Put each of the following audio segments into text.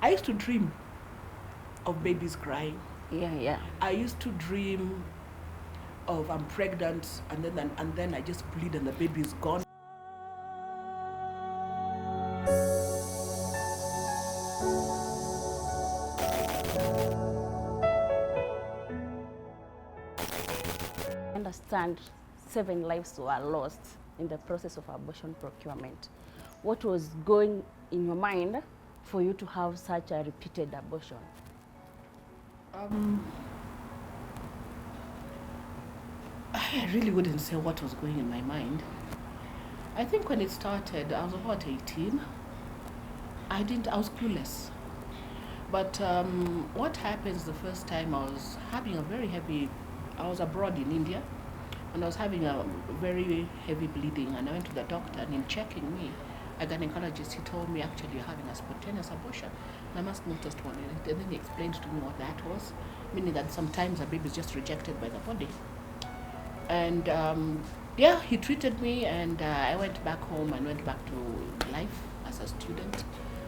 I used to dream of babies crying. Yeah. I used to dream of I'm pregnant and then I just bleed and the baby is gone. I understand 7 lives were lost in the process of abortion procurement. What was going in your mind for you to have such a repeated abortion? I really wouldn't say what was going in my mind. I think when it started, I was about 18. I was clueless. But what happens the first time I was having I was abroad in India, and I was having a very heavy bleeding, and I went to the doctor, and in checking me, a gynecologist, he told me actually you're having a spontaneous abortion. And I must notice one, and then he explained to me what that was, meaning that sometimes a baby is just rejected by the body. And he treated me, and I went back home and went back to life as a student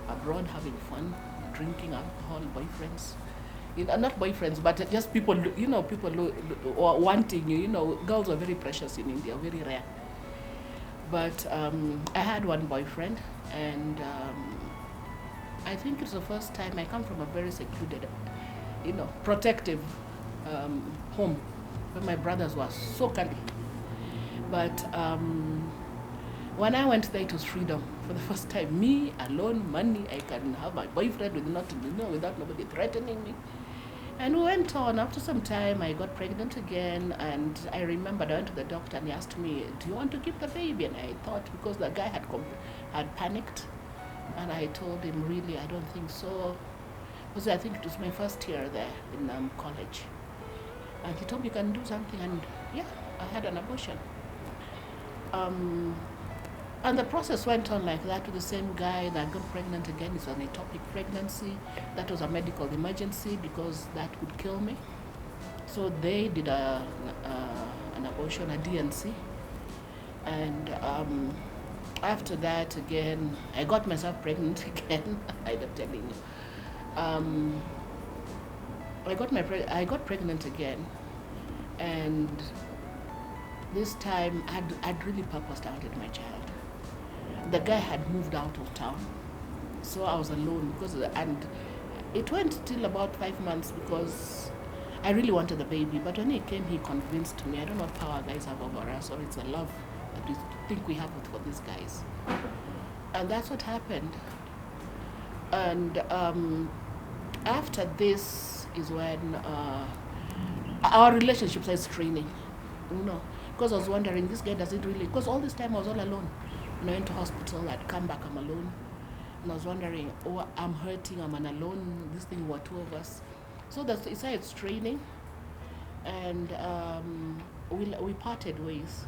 abroad, having fun, drinking alcohol, boyfriends. Not boyfriends, but just people, people wanting you. Girls are very precious in India, very rare. But I had one boyfriend, and I think it's the first time I come from a very secluded, protective home, where my brothers were so kind. But when I went there, it was freedom for the first time. Me alone, money. I can have my boyfriend without nobody threatening me. And we went on. After some time, I got pregnant again, and I remembered I went to the doctor and he asked me, "Do you want to keep the baby?" And I thought, because the guy had panicked, and I told him, "Really, I don't think so," because I think it was my first year there in college. And he told me, "You can do something," and I had an abortion. And the process went on like that with the same guy that got pregnant again. It's an ectopic pregnancy. That was a medical emergency because that would kill me. So they did an abortion, a DNC. And after that, again, I got myself pregnant again. I end up telling you. I got pregnant again, and this time I'd really purposed I wanted my child. The guy had moved out of town, so I was alone and it went till about 5 months because I really wanted the baby. But when he came, he convinced me. I don't know what power guys have over us, or it's a love that we think we have for these guys, and that's what happened. And after this is when our relationship started straining, because I was wondering, this guy doesn't really, because all this time I was all alone. When I went to hospital, I'd come back, I'm alone. And I was wondering, I'm hurting, I'm alone, this thing, we're two of us. So it started straining, and we parted ways.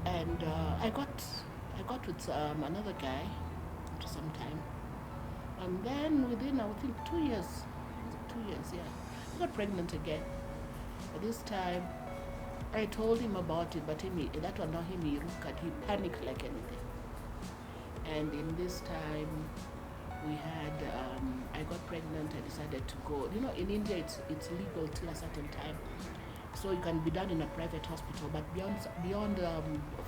And I got with another guy after some time. And then within, I think 2 years, I got pregnant again. But this time, I told him about it, but he panicked like anything. And in this time, we had, I got pregnant, I decided to go. In India, it's legal till a certain time. So it can be done in a private hospital, but beyond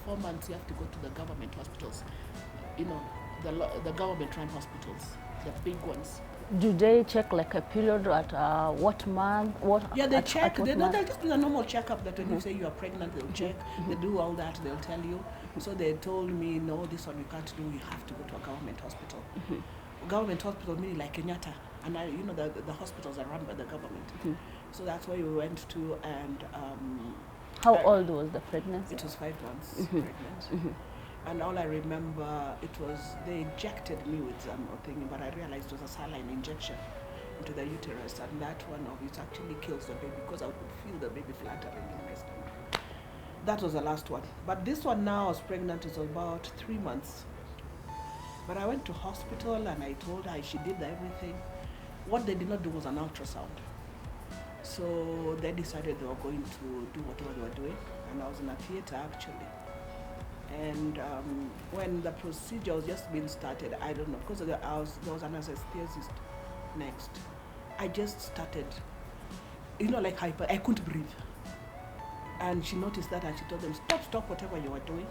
4 months, you have to go to the government hospitals. The government-run hospitals, the big ones. Do they check like a period at what month? They check. They'll just do a normal checkup that when you say you are pregnant, they'll check. They do all that, they'll tell you. So they told me, no, this one you can't do, you have to go to a government hospital. Government hospital meaning like Kenyatta. And the hospitals are run by the government. So that's where we went to. And how old was the pregnancy? It was 5 months pregnant. And all I remember, they injected me with something, but I realized it was a saline injection into the uterus, and that one of it actually kills the baby, because I would feel the baby fluttering in my stomach. That was the last one. But this one now, I was pregnant, it was about 3 months. But I went to hospital and I told her, she did everything. What they did not do was an ultrasound. So they decided they were going to do whatever they were doing, and I was in a theater actually. And when the procedure was just being started, I don't know, because there was an anesthetist next. I just started, like hyper. I couldn't breathe. And she noticed that and she told them, stop whatever you are doing.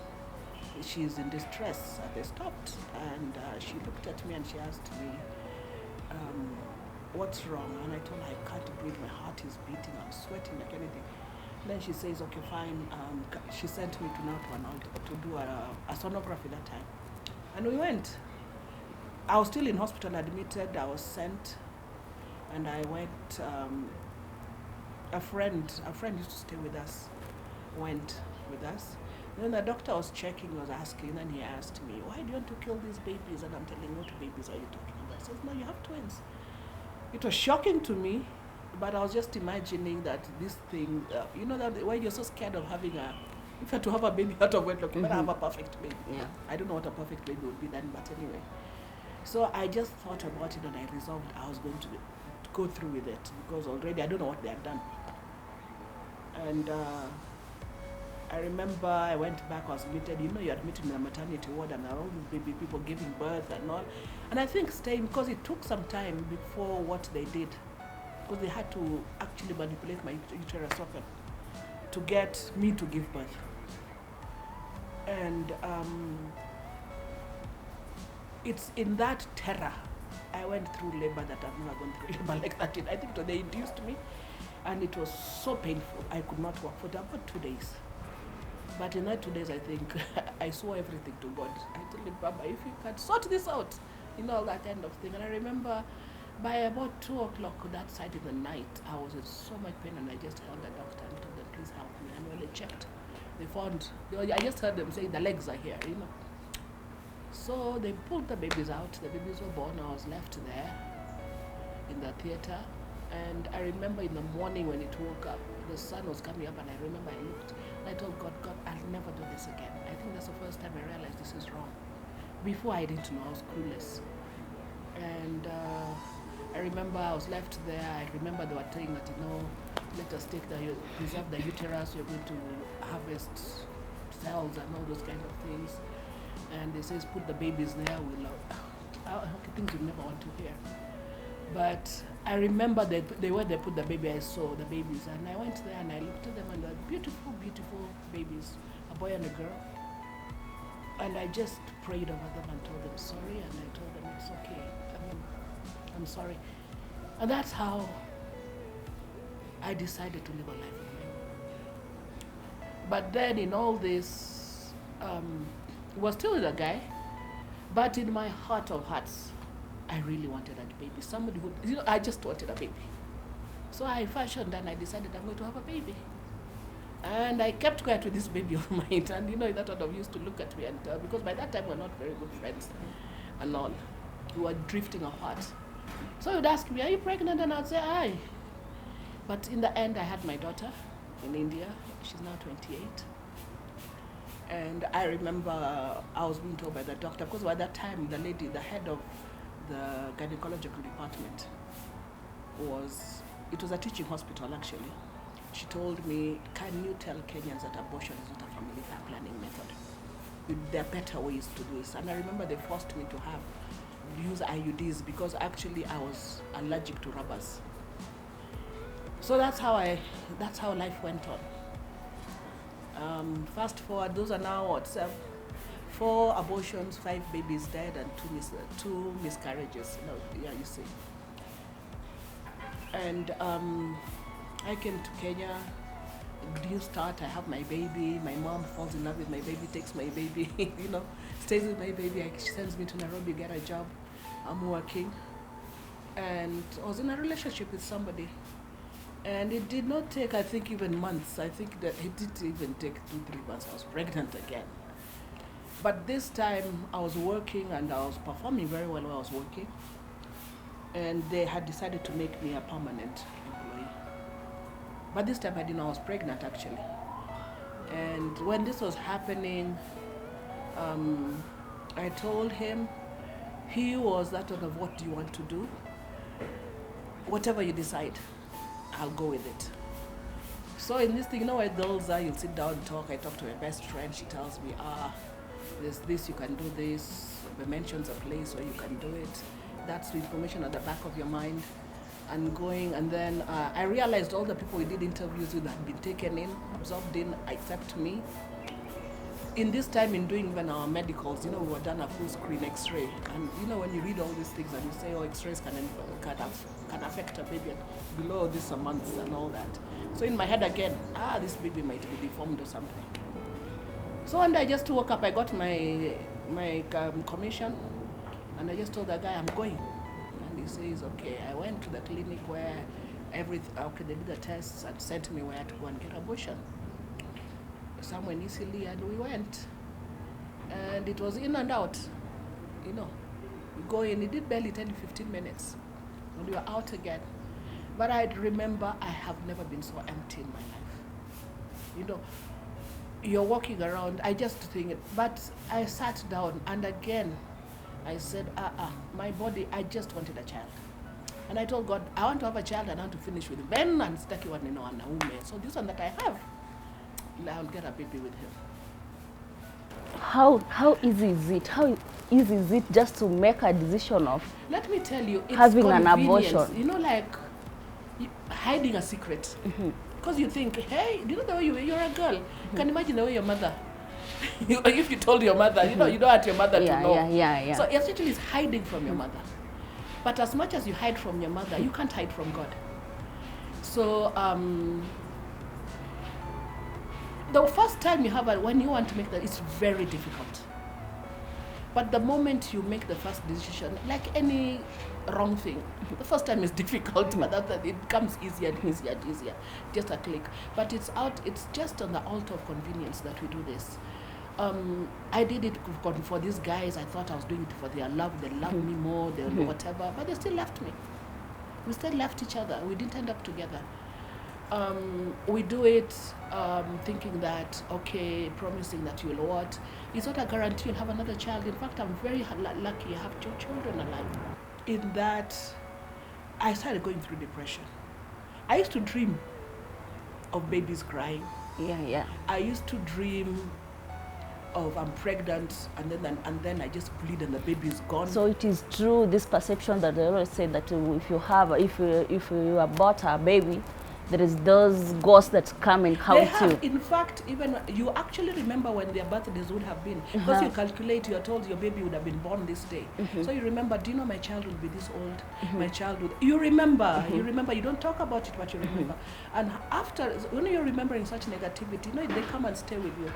She's in distress. And they stopped. And she looked at me and she asked me, what's wrong? And I told her, I can't breathe. My heart is beating. I'm sweating like anything. Then she says, okay, fine. She sent me to do a sonography that time. And we went. I was still in hospital admitted. I was sent. And I went, a friend used to stay with us, went with us. And then the doctor was checking, was asking, and he asked me, why do you want to kill these babies? And I'm telling him, what babies are you talking about? He says, no, you have twins. It was shocking to me, but I was just imagining that this thing, that when you're so scared of having if you had to have a baby out of wedlock, you better have a perfect baby. Yeah. I don't know what a perfect baby would be then, but anyway. So I just thought about it and I resolved I was going to go through with it because already I don't know what they had done. And I remember I went back, I was admitted, you're admitted in the maternity ward and all these baby people giving birth and all. And I think staying, because it took some time before what they did, because they had to actually manipulate my uterus open to get me to give birth. And it's in that terror I went through labor that I've never gone through labor like that. I think they induced me and it was so painful. I could not walk for about 2 days. But in that 2 days, I think I swore everything to God. I told him, Baba, if you can sort this out, all that kind of thing. And I remember by about 2 o'clock that side in the night, I was in so much pain and I just called the doctor and told them, please help me. And when they checked, they found, I just heard them say, the legs are here, So they pulled the babies out. The babies were born. I was left there in the theater. And I remember in the morning when it woke up, the sun was coming up and I remember I looked and I told God, I'll never do this again. I think that's the first time I realized this is wrong. Before I didn't know, I was clueless. And I remember I was left there. I remember they were saying that, let us preserve the uterus. We're going to harvest cells and all those kind of things. And they says, put the babies there. Things you never want to hear. But I remember that where they put the baby, I saw the babies. And I went there and I looked at them and they're beautiful, beautiful babies, a boy and a girl. And I just prayed over them and told them sorry. And I told them it's okay. I'm sorry. And that's how I decided to live a life of my own. But then in all this, was still with a guy, but in my heart of hearts, I really wanted a baby. Somebody would, I just wanted a baby. So I fashioned and I decided I'm going to have a baby. And I kept quiet with this baby of mine. And that sort of used to look at me and because by that time we're not very good friends and all. We were drifting apart. So he would ask me, are you pregnant? And I'd say, aye. But in the end, I had my daughter in India. She's now 28. And I remember I was being told by the doctor, because by that time, the lady, the head of the gynecological department it was a teaching hospital actually. She told me, can you tell Kenyans that abortion is not a family planning method? There are better ways to do this. And I remember they forced me to use IUDs because actually I was allergic to rubbers. So that's how life went on. Fast forward, those are now 4 abortions, 5 babies died, and 2 miscarriages. You see. And I came to Kenya. New start. I have my baby. My mom falls in love with my baby, takes my baby. Stays with my baby. She sends me to Nairobi, get a job. I'm working, and I was in a relationship with somebody. And it did not take, I think, even months. I think that it didn't even take 2-3 months. I was pregnant again. But this time I was working and I was performing very well while I was working. And they had decided to make me a permanent employee. But this time I didn't know I was pregnant actually. And when this was happening, I told him, he was that sort of, what do you want to do? Whatever you decide, I'll go with it. So in this thing, where girls are, you'll sit down and talk. I talk to my best friend. She tells me, there's this, you can do this. It mentions a place where you can do it. That's the information at the back of your mind. And going, and then I realized all the people we did interviews with had been taken in, absorbed in, except me. In this time, in doing even our medicals, we were done a full screen X-ray, and when you read all these things and you say, X-rays can affect a baby below this a month and all that. So in my head again, this baby might be deformed or something. So one day I just woke up, I got my commission, and I just told the guy I'm going, and he says, okay. I went to the clinic where they did the tests and sent me where to go and get abortion. Somewhere in Italy, and we went, and it was in and out. We go in, it did barely 10-15 minutes, and we were out again. But I remember I have never been so empty in my life. You're walking around, I just think, but I sat down, and again I said, my body, I just wanted a child. And I told God, I want to have a child, and I want to finish with him. Then and staki one and a woman. So this one that I have, I'll get a baby with him. How easy is it? How easy is it just to make a decision of, let me tell you, it's having an convenience. abortion? Like hiding a secret. Because you think, hey, do you know the way you're a girl? Can you imagine the way your mother, if you told your mother, you don't want your mother to know. Yeah. So essentially it's hiding from your mother. But as much as you hide from your mother, you can't hide from God. So the first time you have when you want to make that, it's very difficult. But the moment you make the first decision, like any wrong thing, the first time is difficult, but it becomes easier and easier and easier. Just a click. But it's just on the altar of convenience that we do this. I did it for these guys. I thought I was doing it for their love. They love me more, they whatever, but they still left me. We still left each other. We didn't end up together. We do it thinking that, okay, promising that you'll what. It's not a guarantee you'll have another child. In fact, I'm very lucky I have 2 children alive. In that, I started going through depression. I used to dream of babies crying. Yeah. I used to dream of I'm pregnant, and then I just bleed and the baby is gone. So it is true, this perception that they always say that if you abort a baby, there is those ghosts that come and haunt you. In fact, even you actually remember when their birthdays would have been, because you calculate, you're told your baby would have been born this day. So you remember, do you know my child will be this old? My child would, you remember, you don't talk about it, but you remember. And after, when you're remembering such negativity, they come and stay with you.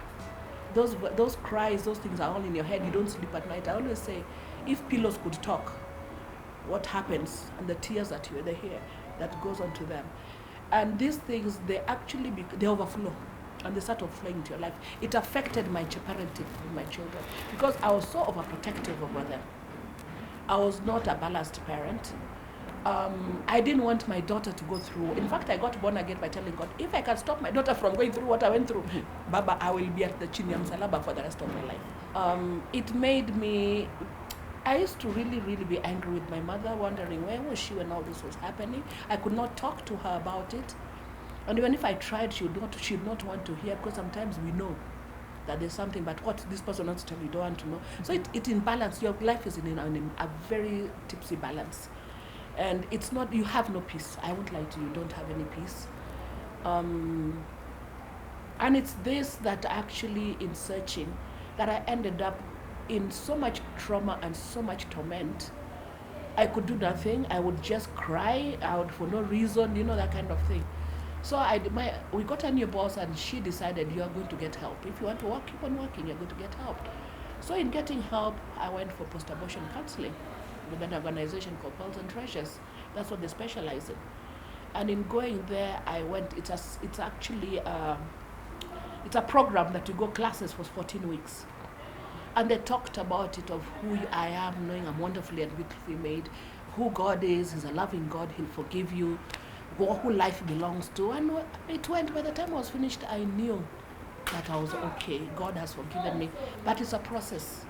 Those cries, those things are all in your head. You don't sleep at night. I always say, if pillows could talk, what happens, and the tears that they hear, that goes on to them. And these things, they overflow, and they start flowing into your life. It affected my parenting with my children, because I was so overprotective over them. I was not a balanced parent. I didn't want my daughter to go through. In fact, I got born again by telling God, if I can stop my daughter from going through what I went through, Baba, I will be at the chini ya msalaba for the rest of my life. It made me, I used to really, really be angry with my mother, wondering where was she when all this was happening. I could not talk to her about it. And even if I tried, she'd not want to hear, because sometimes we know that there's something, but what this person wants to tell you, don't want to know. So it in balance. Your life is in a very tipsy balance. And it's not, you have no peace. I won't lie to you, don't have any peace. And it's this that actually, in searching, that I ended up in so much trauma and so much torment. I could do nothing. I would just cry out for no reason, that kind of thing. So we got a new boss, and she decided, you are going to get help. If you want to work, keep on working, you're going to get help. So in getting help, I went for post-abortion counseling with an organization called Pearls and Treasures. That's what they specialize in. And in going there, I went, it's actually, it's a program that you go classes for 14 weeks. And they talked about it, of who I am, knowing I'm wonderfully and beautifully made, who God is, He's a loving God, He'll forgive you, who life belongs to. And it went, by the time I was finished, I knew that I was okay. God has forgiven me. But it's a process,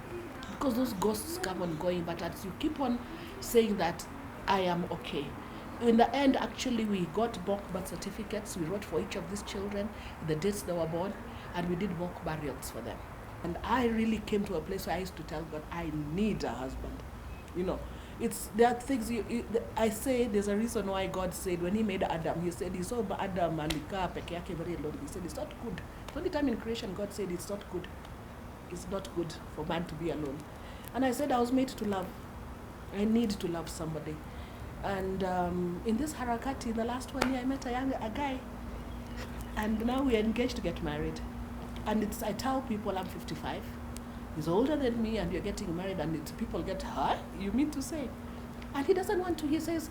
because those ghosts come on going. But as you keep on saying that I am okay, in the end, actually, we got mock birth certificates. We wrote for each of these children the dates they were born, and we did mock burials for them. And I really came to a place where I used to tell God, I need a husband. You know, there are things I say. There's a reason why God said when He made Adam, He said He saw Adam alikaa peke yake very alone. He said it's not good. The only time in creation God said it's not good. It's not good for man to be alone. And I said I was made to love. I need to love somebody. And in this harakati, in the last 1 year, I met a guy, and now we are engaged to get married. And I tell people I'm 55. He's older than me, and you're getting married, and people get, huh? You mean to say? And he doesn't want to. He says,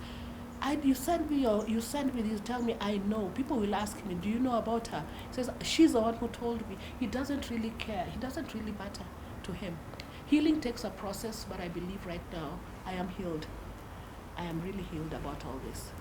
you send me, you tell me I know. People will ask me, do you know about her? He says, she's the one who told me. He doesn't really care. It doesn't really matter to him. Healing takes a process, but I believe right now I am healed. I am really healed about all this.